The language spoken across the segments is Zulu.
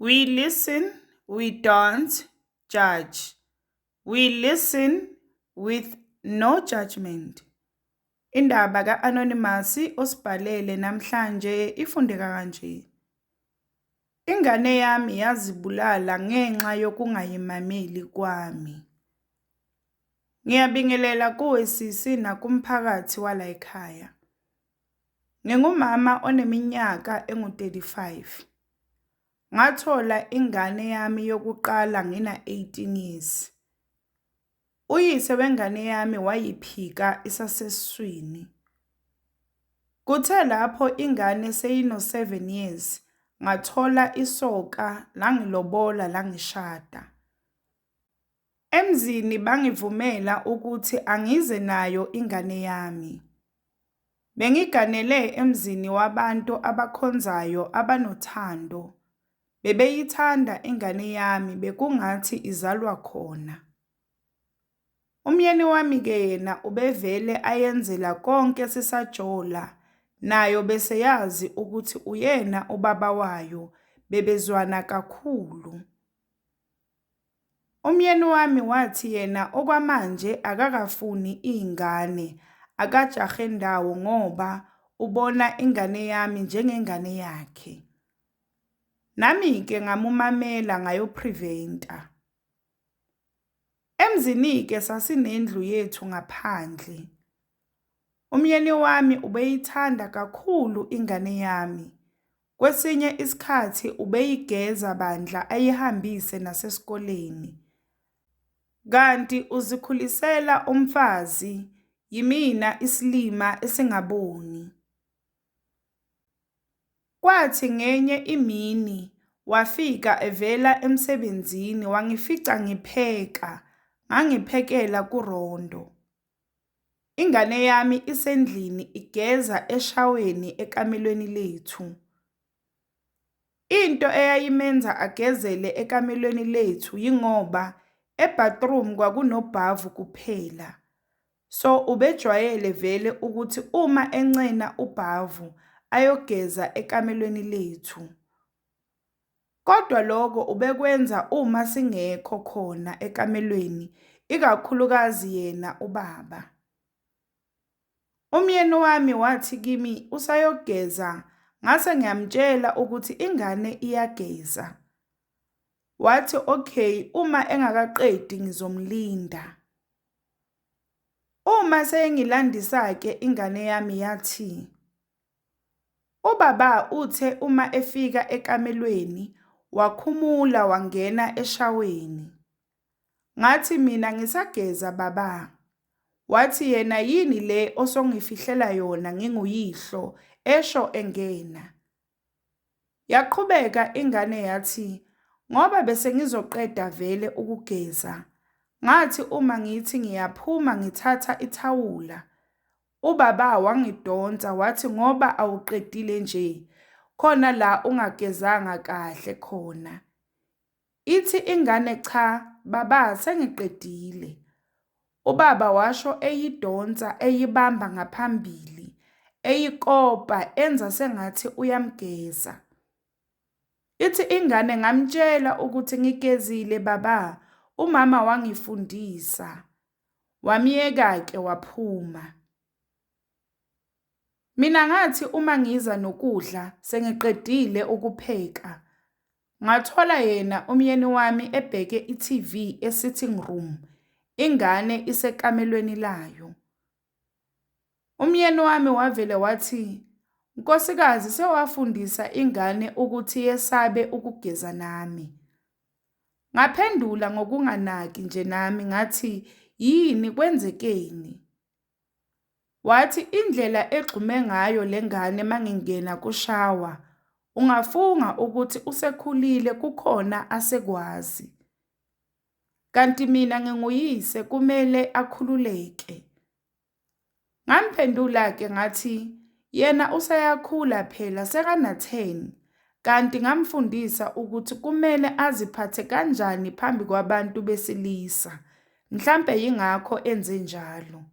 We listen, we don't judge. We listen with no judgment. Indaba ka-Anonymous osibhalele namhlanje ifundeka kanje. Ingane yami yazibulala ngenxa yokungayimameli kwami. Ngiyabingelela kuwe sisi nakumphakathi wala ekhaya. Ngingumama oneminyaka engu-35. Ngathola ingane yami yokuqala ngina 18 years. Uyise wengane yami wayiphika isasesiswini. Kuthe lapho ingane seyino 7 years, ngathola isoka langilobola langishada. Emzini bangivumela ukuthi angize nayo ingane yami. Bengiganele emzini wabantu abakhonzayo abanothando. Bebeyithanda ingane yami bekungathi izalwa khona. Umyeni wami ke yena ubevele ayenzela konke sisajola, nayo bese yazi ukuthi uyena ubaba wayo, bebezwana kakhulu. Umyeni wami wathi yena okwamanje akakafuni ingane, akajahe ndawo ngoba ubona ingane yami njengengane yakhe. Nami ke ngamumamela ngayopreventa. Emzini ke sasinendlu yethu ngaphandle. Umyeni wami ubeyithanda kakhulu ingane yami. Kwesinye isikhathi ubeyigeza bandla ayihambise nasesikoleni. Kanti uzikhulisela umfazi, yimina isilima esingaboni. Kwathi ngenye imini wafika evela emsebenzini wangifica ngipheka, ngangiphekela kuRondo. Ingane yami isendlini igeza eshaweni ekamelweni lethu. Into eyayimenza agezele ekamelweni lethu yingoba ebathroom kwakunobhavu kuphela. So ubejwayele vele ukuthi uma encena ubhavu ayogeza ekamelweni lethu. Kodwa lokho ubekwenza uma singekho khona ekamelweni, ikakhulukazi yena ubaba. Umyeni wami wathi kimi usayogeza, ngase ngiyamtshela ukuthi ingane iyageza. Wathi okay, uma engakaqedi ngizomlinda. Uma sengilandisa ke ingane yami yathi, ubaba uthe uma efika ekamelweni wakhumula wangena eshaweni. Ngathi mina ngisageza baba. Wathi yena yini le osongifihlela yona nginguyihlo, esho engena. Yaqhubeka ingane yathi, ngoba bese ngizoqeda vele ukugeza. Ngathi uma ngithi ngiyaphuma ngithatha ithawula. Ubaba wangidonsa wathi ngoba awuqedile nje, khona la ungagezanga kahle khona. Ithi ingane cha, baba sengiqedile. Ubaba washo eyidonsa eyibamba ngaphambili, eyikopa enza sengathi uyamgeza. Ithi ingane ngamtshela ukuthi ngigezile baba, umama wangifundisa. Wamiyeka ke waphuma. Mina ngathi uma ngiza nokudla sengiqedile ukupheka. Ngathola yena umyeni wami ebheke iTV esitting room, ingane isekamelweni layo. Umyeni wami wavele wathi, "Nkosikazi sewafundisa ingane ukuthi yesabe ukugeza nami." Ngaphendula ngokunganaki nje nami ngathi, "Yini kwenzekeni?" Wathi indlela egxume ngayo lengane mangingena kushawa, ungafunga ukuthi usekhulile kukhona asekwazi. Kanti mina nginguyise kumele akhululeke. Ngamphendula ke ngathi, yena usayakhula phela sekana 10, kanti ngamfundisa ukuthi kumele aziphathe kanjani phambi kwabantu besilisa. Mhlambe yingakho enze njalo.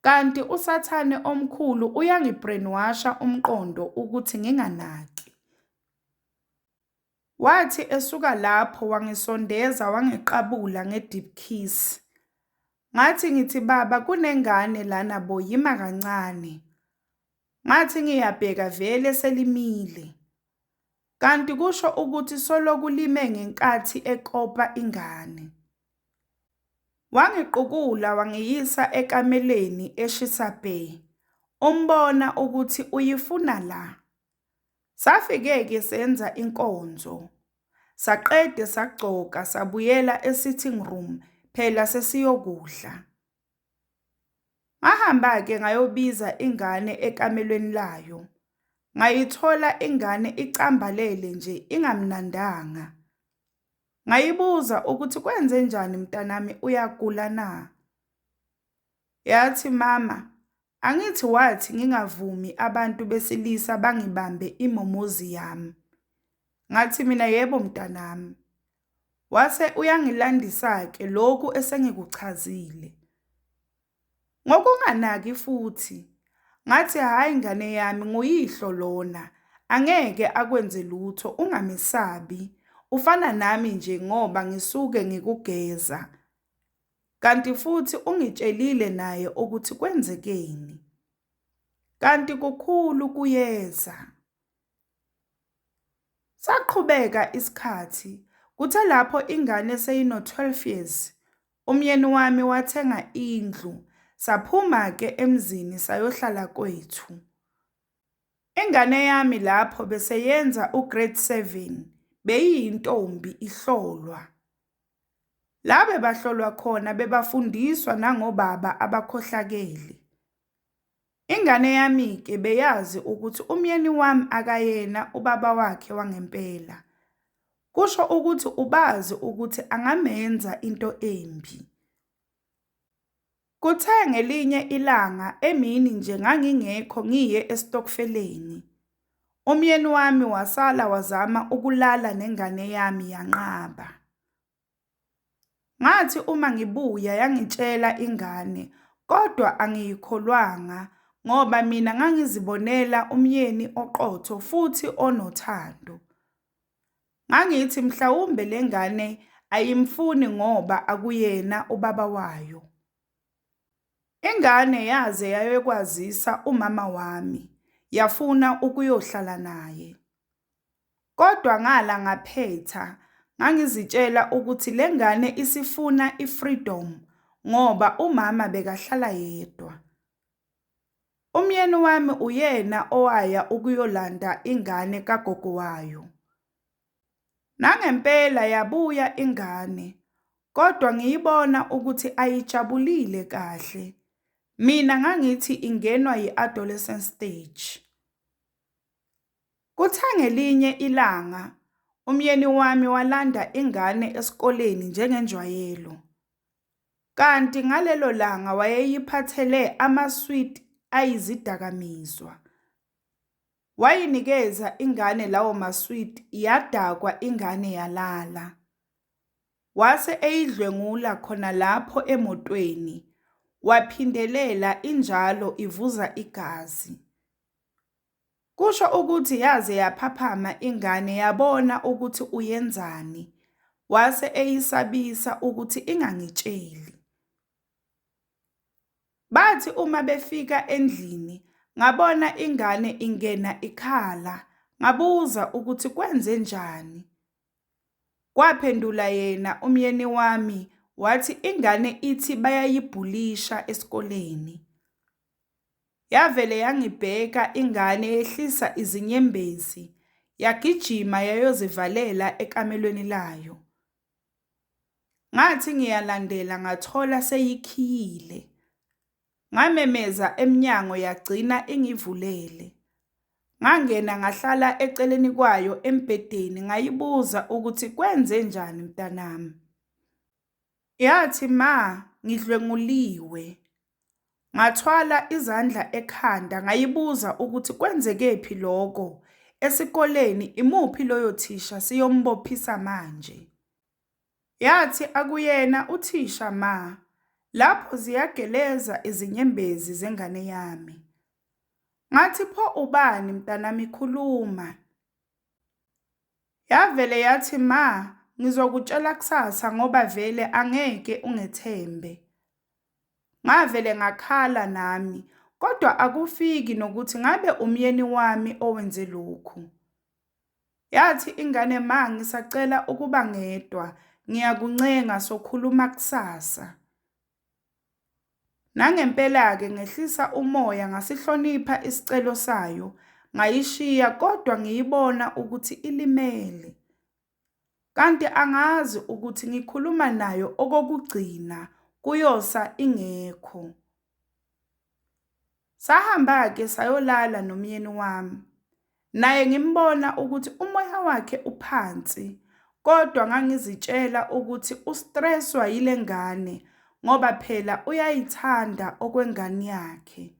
Kanti uSathane omkhulu uyangibrainwasha umqondo ukuthi nginganaki. Wathi esuka lapho wangisondeza wangiqabula nge-deep kiss. Ngathi ngithi baba kunengane lana bo yima kancane. Ngathi ngiyabheka vele selimile. Kanti kusho ukuthi soloku lime ngenkathi ekopa ingane. Wangiqukula wangiyisa ekameleni eshisa bhe. Umbona ukuthi uyifuna la. Safike-ke senza inkonzo. Saqede sagcoka sabuyela e-sitting room phela sesiyokudla. Ngahamba-ke ngayobiza ingane ekamelweni layo. Ngayithola ingane icambalele nje ingamnandanga. Ngayibuza ukuthi kwenze njani mntanami uyagula na? Yathi mama, angithi wathi ngingavumi abantu besilisa bangibambe imomozi yami. Ngathi mina yebo mntanami. Wase uyangilandisa-ke lokhu esengikuchazile. Ngokunganaki futhi, ngathi hayi ngane yami nguyihlo lona, angeke akwenze lutho ungamesabi, ufana nami nje ngoba ngisuke ngikugeza. Kanti futhi ungitshelile naye ukuthi kwenzekeni. Kanti kukhulu kuyeza. Saqhubeka isikhathi, kuthe lapho ingane seyino-12 years, umyeni wami wathenga indlu, saphuma-ke emzini sayohlala kwethu. Ingane yami lapho beseyenza ugrade 7, beyiyintombi ihlolwa. Labe bahlolwa khona bebafundiswa nangobaba abakhohlakele. Ingane yami-ke beyazi ukuthi umyeni wami akayena ubaba wakhe wangempela. Kusho ukuthi ubazi ukuthi angamenza into embi. Kuthe ngelinye ilanga emini nje ngangingekho ngiye esitokfeleni. Umyeni wami wasala wazama ukulala nengane yami yanqaba. Ngathi uma ngibuya yangitshela ingane, kodwa angiyikholwanga ngoba mina ngangizibonela umyeni oqotho futhi onothando. Ngangithi mhlawumbe lengane ayimfuni ngoba akuyena ubaba wayo. Ingane yaze yayokwazisa umama wami, yafuna ukuyohlala naye. Kodwa ngala ngaphetha, ngangizitshela ukuthi lengane isifuna ifreedom ngoba umama bekahlala yedwa. Umyeni wami uyena owaya ukuyolanda ingane kagogo wayo. Nangempela yabuya ingane, kodwa ngiyibona ukuthi ayijabulile kahle. Mina ngangithi ingenwa yi-adolescent stage. Kuthe ngelinye ilanga, umyeni wami walanda ingane esikoleni njengenjwayelo. Kanti ngalelo langa wayeyiphathele amaswiti ayizidakamizwa. Wayinikeza ingane lawo maswiti, yadakwa ingane yalala. Wase eyidlwengula khona lapho emotweni, waphindelela injalo ivuza igazi. Kusho ukuthi yaze yaphaphama ingane yabona ukuthi uyenzani, wase eyisabisa ukuthi ingangitsheli. Bathi uma befika endlini, ngabona ingane ingena ikhala, ngabuza ukuthi kwenze njani. Kwaphendula yena umyeni wami, wathi ingane ithi bayayibhulisha esikoleni. Yavele yangibheka ingane yehlisa izinyembezi, yagijima yayozivalela ekamelweni layo. Ngathi ngiyalandela ngathola seyikhiyile. Ngamemeza emnyango yagcina ingivulele. Ngangena ngahlala eceleni kwayo embhedeni ngayibuza ukuthi kwenze njani mntanami. Yathi ma, ngidlwenguliwe. Ngathwala izandla ekhanda ngayibuza ukuthi kwenzekephi lokho. Esikoleni imuphi loyo thisha siyombophisa manje. Yathi akuyena uthisha ma. Lapho ziyageleza izinyembezi zengane yami. Ngathi pho ubani mntanami khuluma. Yavele yathi, "Ma, ngizokutshela kusasa ngoba vele angeke ungethembe." Ngavele ngakhala nami, kodwa akufiki nokuthi ngabe umyeni wami owenze lokhu. Yathi ingane, "Ma, ngisacela ukuba ngedwa, ngiyakuncenga sokhuluma kusasa." Nangempela-ke ngehlisa umoya ngasihlonipha isicelo sayo, ngayishiya kodwa ngiyibona ukuthi ilimele. Kanti angazi ukuthi ngikhuluma nayo okokugcina kuyosa ingekho. Sahamba-ke sayolala nomyeni wami. Naye ngimbona ukuthi umoya wakhe uphansi, kodwa ngangizitshela ukuthi ustresswa yile ngane ngoba phela uyayithanda okwengane yakhe.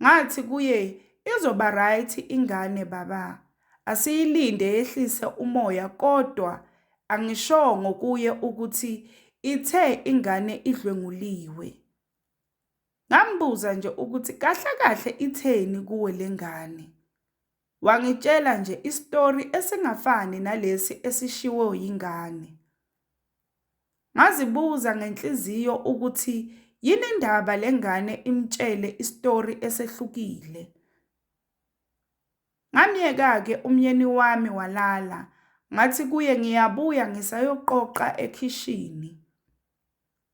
Ngathi kuye, "Izoba right ingane baba. Asiyilinde yehlise umoya kodwa angishongo kuye ukuthi ithe ingane idlwenguliwe." Ngambuza nje ukuthi kahle kahle itheni kuwe lengane. Wangitshela nje isitori esingafani nalesi esishiwo yingane. Ngazibuza ngenhliziyo ukuthi yini indaba lengane imtshele isitori esehlukile. Ngamyeka-ke umyeni wami walala, ngathi kuye ngiyabuya ngisayoqoqa ekhishini.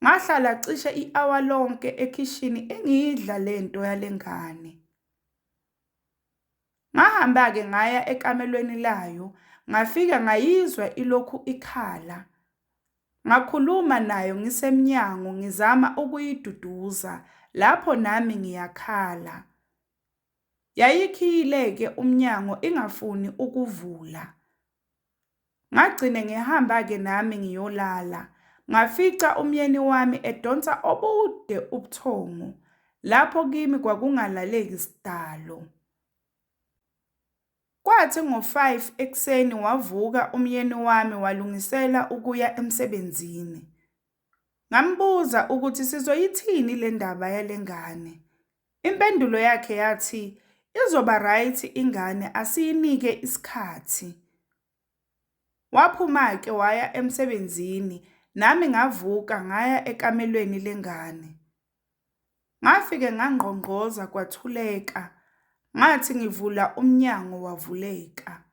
Ngahlala cishe i-hour lonke ekhishini engiyidla lento yalengane. Ngahamba-ke ngaya ekamelweni layo, ngafika ngayizwa ilokhu ikhala. Ngakhuluma nayo ngisemnyango ngizama ukuyiduduza lapho nami ngiyakhala. Yayikhiyile-ke umnyango ingafuni ukuvula. Ngagcine ngihamba-ke nami ngiyolala. Ngafica umyeni wami edonsa obude ubuthongo. Lapho kimi kwakungalaleki sidalo. Kwathi ngo-5 ekuseni wavuka umyeni wami walungisela ukuya emsebenzini. Ngambuza ukuthi sizoyithini le ndaba yalengane. Impendulo yakhe yathi, "Izoba right ingane, asiyinike isikhathi." Waphuma-ke waya emsebenzini, nami ngavuka ngaya ekamelweni lengane. Ngafike ngangqongqoza kwathuleka. Ngathi ngivula umnyango wavuleka.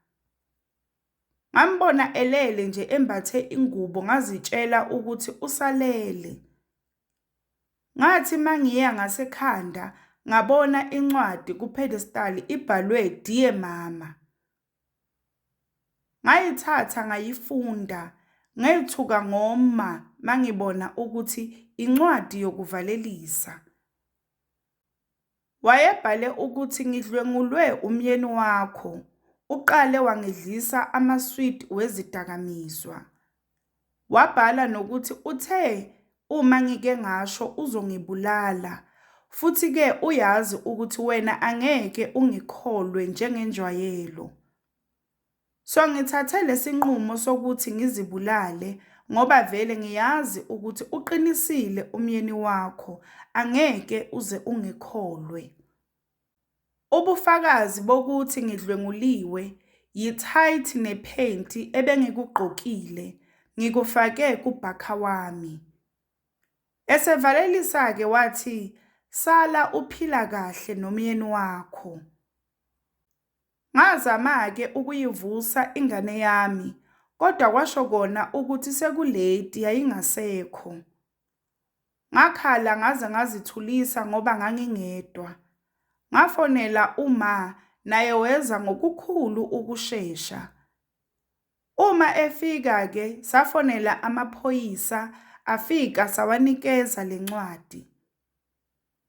Ngambona elele nje embathe ingubo ngazitshela ukuthi usalele. Ngathi mangiya ngasekhanda ngabona incwadi kupedestal ibhalwe Dear Mama. Ngayithatha ngayifunda, ngayithuka ngoma mangibona ukuthi incwadi yokuvalelisa. Wayebhale ukuthi ngidlwengulwe umyeni wakho, uqale wangidlisa amaswidi wezidakamizwa. Wabhala nokuthi uthe uma ngike ngasho uzongibulala, futhi-ke uyazi ukuthi wena angeke ungikholwe njengenjwayelo. So ngithathe lesinqumo sokuthi ngizibulale ngoba vele ngiyazi ukuthi uqinisile umyeni wakho, angeke uze ungikholwe. Ubufakazi bokuthi ngidlwenguliwe yi-tight nephenti ebengikugqokile, ngikufake kubhakha wami. Esevalelisa-ke wathi, "Sala uphila kahle nomyeni wakho." Ngazama-ke ukuyivusa ingane yami, kodwa kwasho kona ukuthi sekulate yayingasekho. Ngakhala ngaze ngazithulisa ngoba ngangingedwa. Ngafonela uma, naye weza ngokukhulu ukushesha. Uma efika-ke safonela amaphoyisa, afika sawanikeza lencwadi.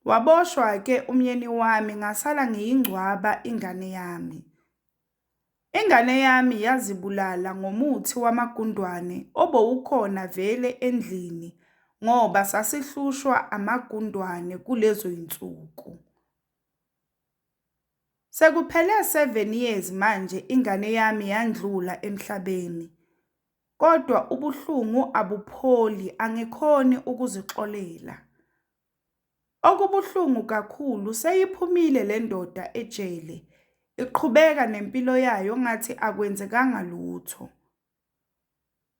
Waboshwa-ke umyeni wami ngasala ngiyingcwaba ingane yami. Ingane yami yazibulala ngomuthi wamagundwane obowukhona vele endlini ngoba sasihlushwa amagundwane kulezo zinsuku. Sekuphele 7 years manje ingane yami yandlula emhlabeni. Kodwa ubuhlungu abupholi, angikhoni ukuzixolela. Okubuhlungu kakhulu seyiphumile le ndoda ejele. iqhubeka nempilo yayo ngathi akwenzekanga lutho.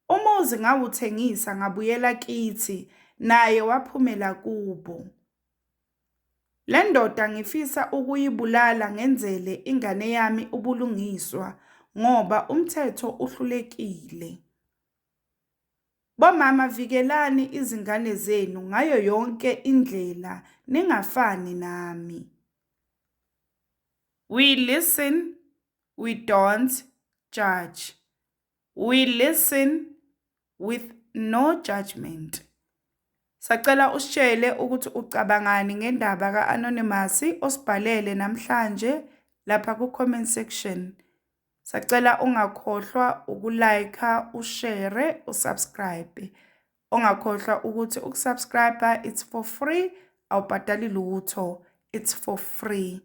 Umuzi ngawuthengisa ngabuyela kithi, naye waphumela kubo. Le ndoda ngifisa ukuyibulala ngenzele ingane yami ubulungiswa ngoba umthetho uhlulekile. Bomama, vikelani izingane zenu ngayo yonke indlela, ningafani nami. We listen, we don't judge. We listen with no judgment. Sacela usitshele ukuthi ucabangani ngendaba ka-Anonymous osibhalele namhlanje lapha ku-comment section. Sacela ungakhohlwa ukulike, ushare, usubscribe. Ungakhohlwa ukuthi ukusubscribe it's for free, awubhadali lutho, it's for free.